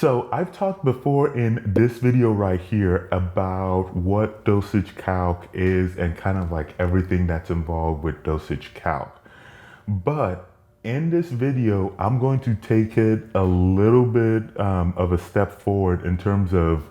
So I've talked before in this video right here about what Dosage Calc is and kind of like everything that's involved with Dosage Calc. But in this video, I'm going to take it a little bit of a step forward in terms of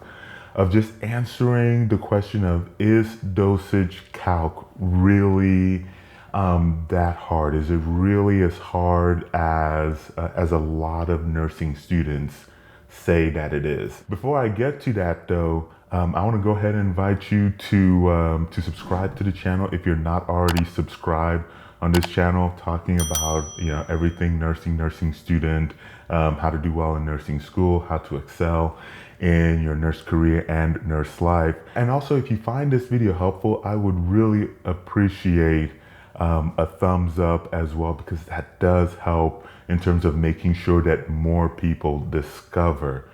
just answering the question of, is Dosage Calc really that hard? Is it really as hard as a lot of nursing students say that it is? Before I get to that though, I want to go ahead and invite you to subscribe to the channel if you're not already subscribed on this channel, talking about everything nursing student, how to do well in nursing school, how to excel in your nurse career and nurse life. And also, if you find this video helpful, I would really appreciate a thumbs up as well, because that does help in terms of making sure that more people discover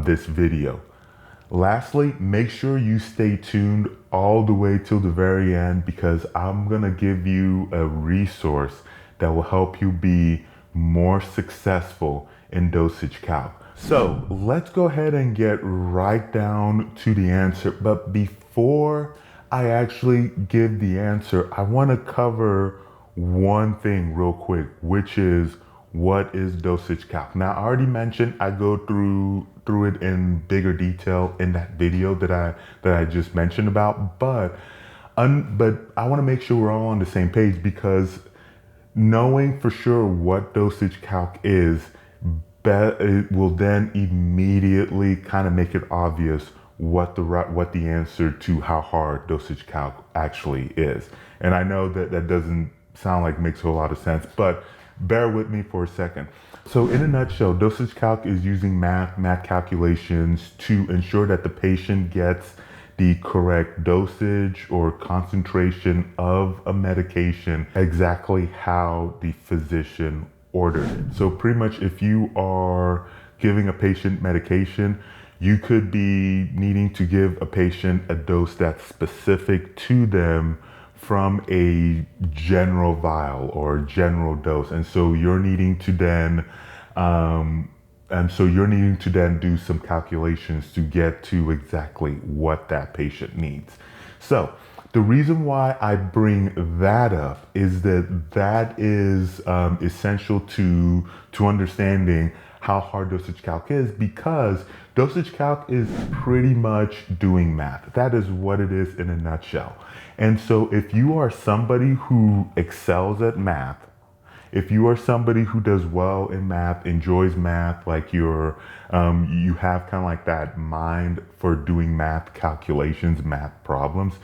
this video. Lastly, make sure you stay tuned all the way till the very end, because I'm gonna give you a resource that will help you be more successful in Dosage Calc. So let's go ahead and get right down to the answer. But before I actually give the answer, I want to cover one thing real quick, which is, what is Dosage Calc? Now, I already mentioned I go through it in bigger detail in that video that I just mentioned about, but I want to make sure we're all on the same page, because knowing for sure what Dosage Calc is, it will then immediately kind of make it obvious what the answer to how hard Dosage Calc actually is. And I know that doesn't sound like makes a whole lot of sense, but bear with me for a second. So in a nutshell, Dosage Calc is using math calculations to ensure that the patient gets the correct dosage or concentration of a medication exactly how the physician ordered it. So pretty much, if you are giving a patient medication, you could be needing to give a patient a dose that's specific to them from a general vial or general dose. And so you're needing to then do some calculations to get to exactly what that patient needs. So the reason why I bring that up is that is essential to understanding how hard Dosage Calc is, because Dosage Calc is pretty much doing math. That is what it is in a nutshell. And so if you are somebody who excels at math, if you are somebody who does well in math, enjoys math, like you have kind of like that mind for doing math calculations, math problems,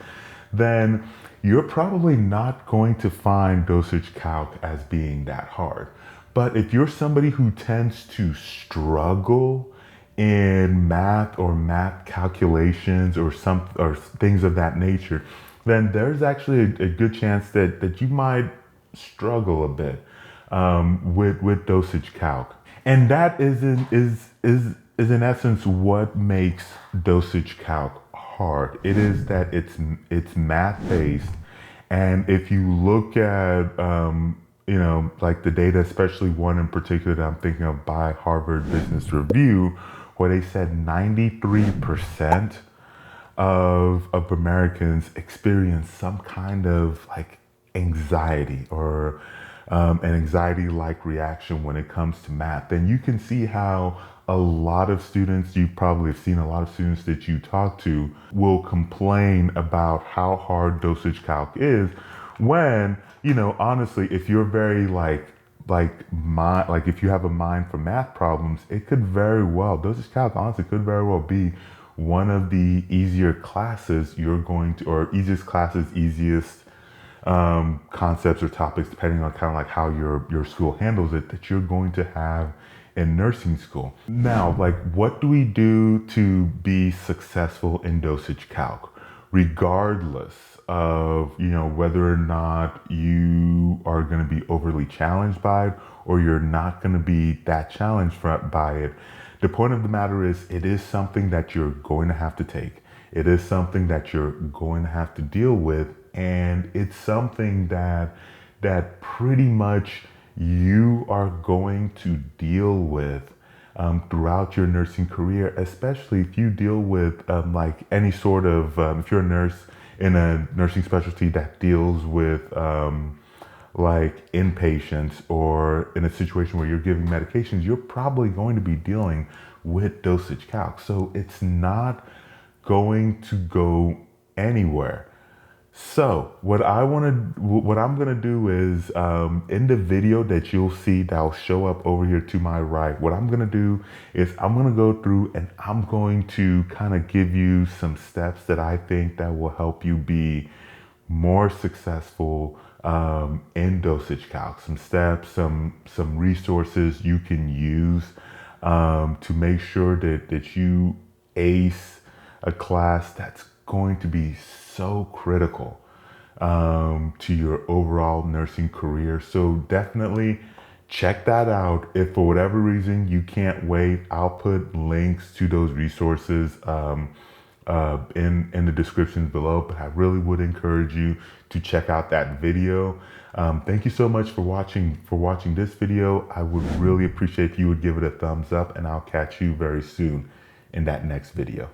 then you're probably not going to find Dosage Calc as being that hard. But if you're somebody who tends to struggle in math or math calculations or things of that nature, then there's actually a good chance that you might struggle a bit with Dosage Calc. And that is in essence what makes Dosage Calc hard. It is that it's math based, and if you look at like the data, especially one in particular that I'm thinking of by Harvard Business Review, where they said 93% of Americans experience some kind of like anxiety or an anxiety-like reaction when it comes to math, then you can see how a lot of students, you probably have seen a lot of students that you talk to, will complain about how hard Dosage Calc is, when, honestly, if you're very if you have a mind for math problems, it could very well, Dosage Calc honestly could very well be one of the easier classes easiest classes, easiest concepts or topics, depending on kind of like how your school handles it, that you're going to have in nursing school. Now, like, what do we do to be successful in Dosage Calc, regardless of whether or not you are going to be overly challenged by it or you're not going to be that challenged by it? The point of the matter is, it is something that you're going to have to take. It is something that you're going to have to deal with, and it's something that pretty much you are going to deal with throughout your nursing career, especially if you deal with like any sort of, if you're a nurse in a nursing specialty that deals with like inpatients, or in a situation where you're giving medications, you're probably going to be dealing with dosage calc. So it's not going to go anywhere. So what I'm gonna do is, in the video that you'll see that'll show up over here to my right, what I'm gonna do is I'm gonna go through and I'm going to kind of give you some steps that I think that will help you be more successful in dosage calc. Some steps, some resources you can use to make sure that you ace a class that's going to be so critical to your overall nursing career. So definitely check that out. If for whatever reason you can't wait, I'll put links to those resources in the descriptions below. But I really would encourage you to check out that video. Thank you so much for watching this video. I would really appreciate if you would give it a thumbs up, and I'll catch you very soon in that next video.